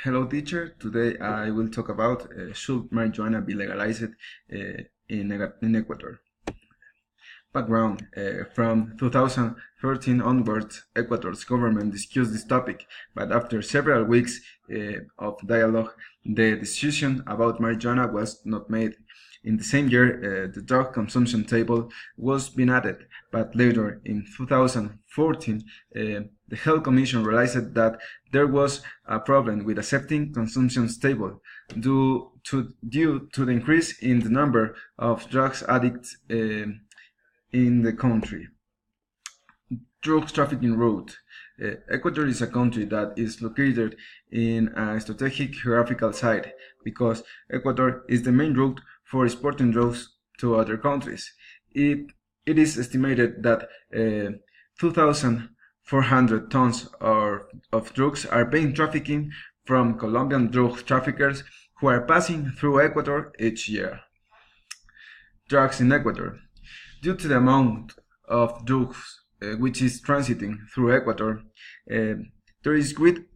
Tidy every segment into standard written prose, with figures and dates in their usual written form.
Hello teacher, today I will talk about should marijuana be legalized in Ecuador. Background, from 2013 onwards, Ecuador's government discussed this topic, but after several weeks of dialogue, the decision about marijuana was not made. In the same year, the drug consumption table was being added, but later, in 2014, the Health Commission realized that there was a problem with accepting consumption table due to the increase in the number of drugs addicts in the country. Drug trafficking route. Ecuador is a country that is located in a strategic geographical site because Ecuador is the main route for exporting drugs to other countries. It is estimated that 2,400 tons of drugs are being trafficked from Colombian drug traffickers who are passing through Ecuador each year. Drugs in Ecuador. Due to the amount of drugs which is transiting through Ecuador, there is great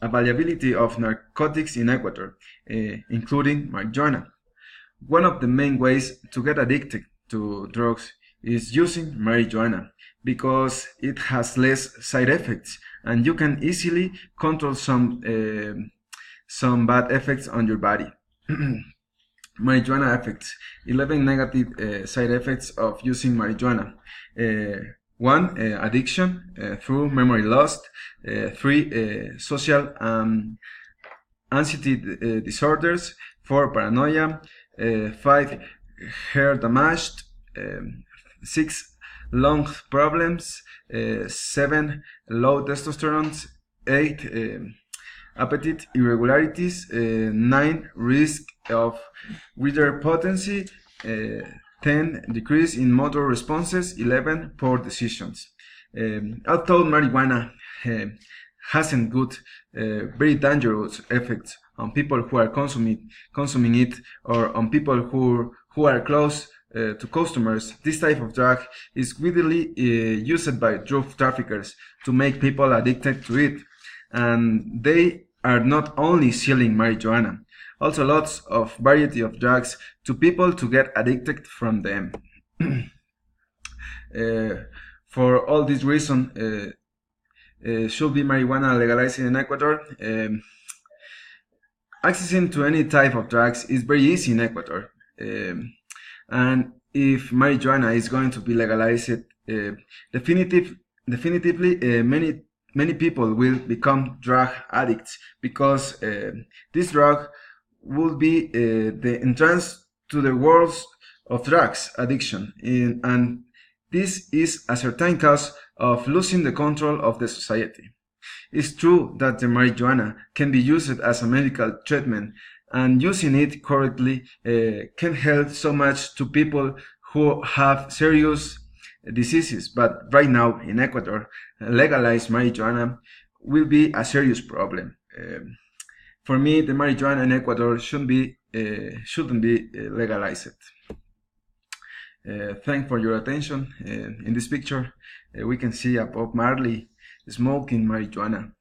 availability of narcotics in Ecuador, including marijuana. One of the main ways to get addicted to drugs is using marijuana because it has less side effects and you can easily control some bad effects on your body. Marijuana effects. 11 negative side effects of using marijuana. 1. Addiction through memory loss. 3. Social anxiety disorders. 4. Paranoia. 5. Hair damage. 6. Lung problems. 7. Low testosterone. 8. Appetite irregularities. 9. Risk of greater potency. 10. Decrease in motor responses. 11. Poor decisions. Although marijuana hasn't good, very dangerous effects on people who are consuming it or on people who are close to customers, this type of drug is widely used by drug traffickers to make people addicted to it. And they are not only selling marijuana, also lots of variety of drugs to people to get addicted from them. For all this reason, should be marijuana legalized in Ecuador. Accessing to any type of drugs is very easy in Ecuador, and if marijuana is going to be legalized, definitively many people will become drug addicts because this drug will be the entrance to the world of drugs addiction, and this is a certain cause of losing the control of the society. It's true that the marijuana can be used as a medical treatment, and using it correctly can help so much to people who have serious diseases. But right now in Ecuador, legalized marijuana will be a serious problem. For me, the marijuana in Ecuador shouldn't be legalized. Thanks for your attention. In this picture, we can see a Bob Marley smoking marijuana.